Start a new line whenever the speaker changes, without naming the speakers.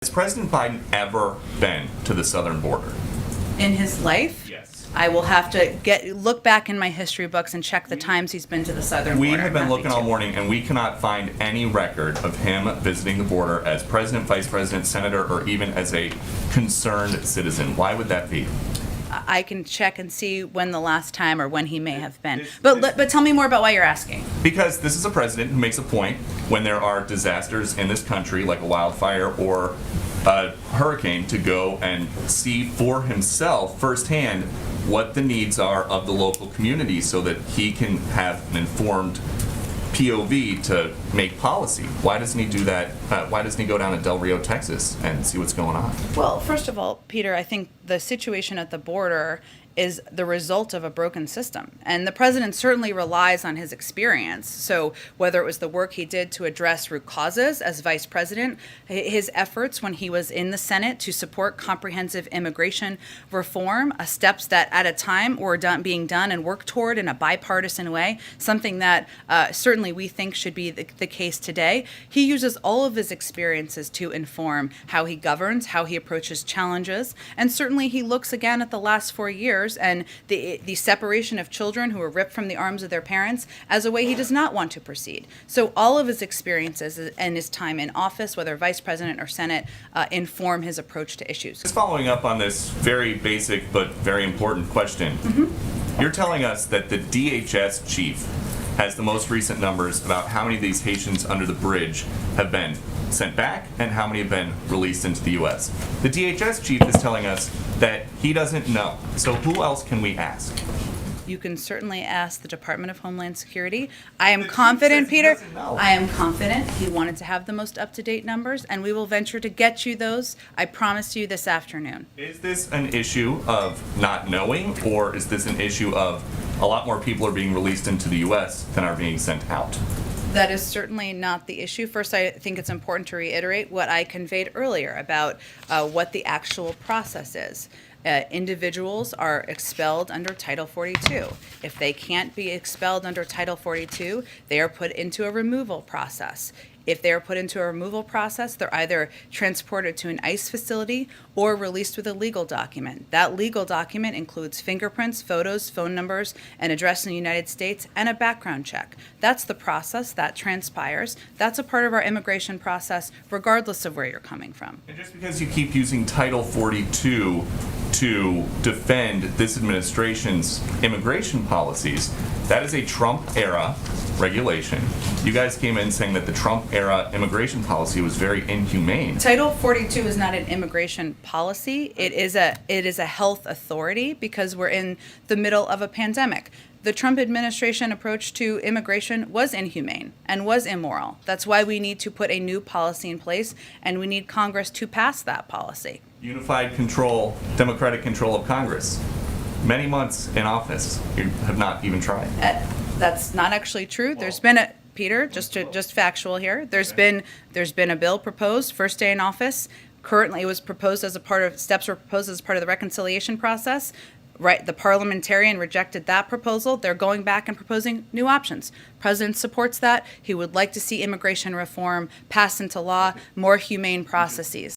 Has President Biden ever been to the southern border?
In his life?
Yes.
I will have to look back in my history books and check the times he's been to the southern border.
We have been
I'm
looking
happy
all
to.
morning, and we cannot find any record of him visiting the border as president, vice president, senator, or even as a concerned citizen. Why would that be?
I can check and see when the last time or when he may have been. But tell me more about why you're asking.
Because this is a president who makes a point when there are disasters in this country, like a wildfire or a hurricane, to go and see for himself firsthand what the needs are of the local community so that he can have an informed POV to make policy. Why doesn't he do that? Why doesn't he go down to Del Rio, Texas and see what's going on?
Well, first of all, Peter, I think the situation at the border is the result of a broken system. And the president certainly relies on his experience. So whether it was the work he did to address root causes as vice president, his efforts when he was in the Senate to support comprehensive immigration reform, steps that at a time were being done and worked toward in a bipartisan way, something that certainly we think should be the case today. He uses all of his experiences to inform how he governs, how he approaches challenges, and certainly he looks again at the last 4 years and the separation of children who were ripped from the arms of their parents as a way he does not want to proceed. So all of his experiences and his time in office, whether vice president or Senate, inform his approach to issues.
Just following up on this very basic but very important question, you're telling us that the DHS chief has the most recent numbers about how many of these Haitians under the bridge have been sent back and how many have been released into the U.S. The DHS chief is telling us that he doesn't know. So who else can we ask?
You can certainly ask the Department of Homeland Security. I am confident, Peter. I am confident he wanted to have the most up-to-date numbers, and we will venture to get you those. I promise you this afternoon.
Is this an issue of not knowing, or is this an issue of a lot more people are being released into the U.S. than are being sent out?
That is certainly not the issue. First, I think it's important to reiterate what I conveyed earlier about what the actual process is. Individuals are expelled under Title 42. If they can't be expelled under Title 42, they are put into a removal process. If they are put into a removal process, they're either transported to an ICE facility or released with a legal document. That legal document includes fingerprints, photos, phone numbers, an address in the United States, and a background check. That's the process that transpires. That's a part of our immigration process, regardless of where you're coming from.
And just because you keep using Title 42 to defend this administration's immigration policies, that is a Trump-era regulation. You guys came in saying that the Trump-era immigration policy was very inhumane.
Title 42 is not an immigration policy. It is a health authority because we're in the middle of a pandemic. The Trump administration approach to immigration was inhumane and was immoral. That's why we need to put a new policy in place, and we need Congress to pass that policy.
Unified control, democratic control of Congress. Many months in office, you have not even tried.
That's not actually true. There's been a Peter, just factual here. There's been a bill proposed first day in office. Currently, it was proposed as a part of steps were proposed as part of the reconciliation process. Right, the parliamentarian rejected that proposal. They're going back and proposing new options. President supports that. He would like to see immigration reform pass into law, more humane processes.